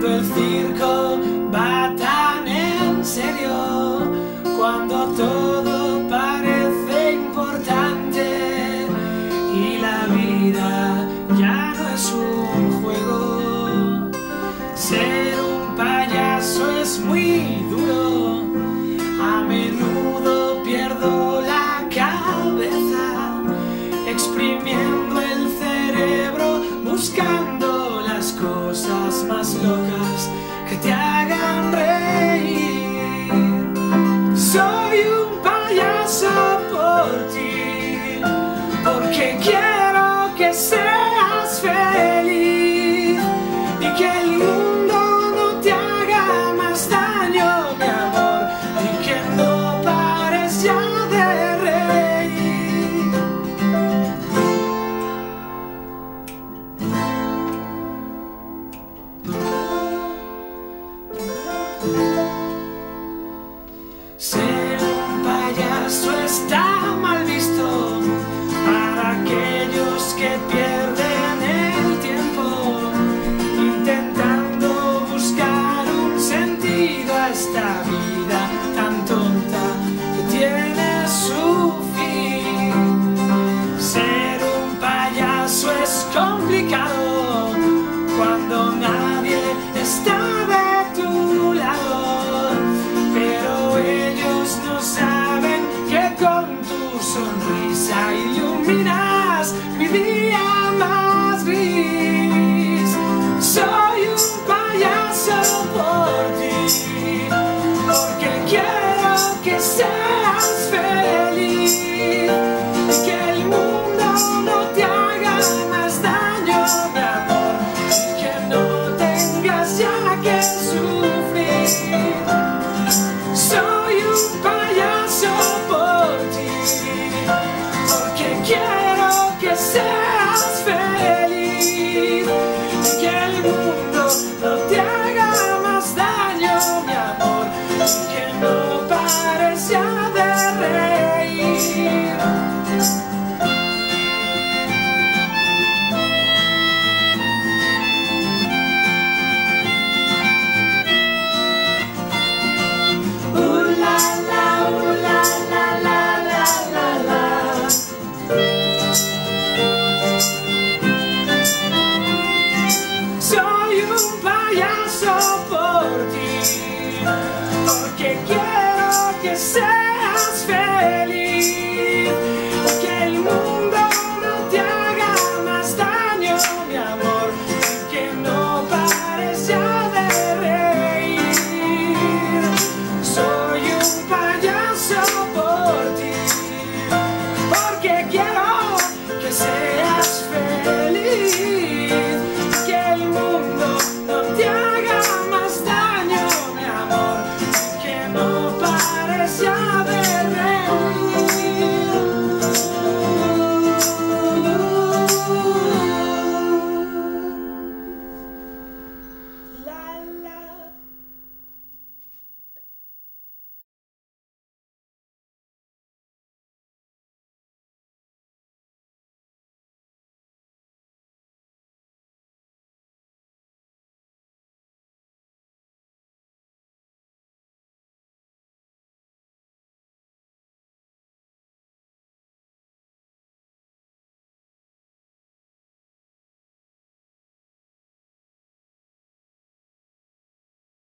cuando el circo va tan en serio, cuando todo parece importante y la vida ya no es un juego. Ser un payaso es muy duro, a menudo pierdo la cabeza, exprimiendo el cerebro, buscando las cosas más locas que te hagan reír. Soy un payaso por ti, porque quiero que seas feliz y que el mundo no te haga más daño, mi amor, y que no pares ya de reír. Ser un payaso está mal visto para aquellos que pierden el tiempo intentando buscar un sentido a esta vida tan tonta que tiene su fin. Ser un payaso es complicado cuando nadie está de tu lado, pero ellos no saben que con tu sonrisa iluminas mi día más gris. Soy un payaso por ti, porque quiero que seas feliz y que el mundo no te haga más daño, mi amor, y que no tengas ya que sufrir. Soy un payaso por ti, porque quiero que seas feliz y que el mundo no te haga más daño, mi amor, y que no pares ya de reír. Soy un payaso por ti.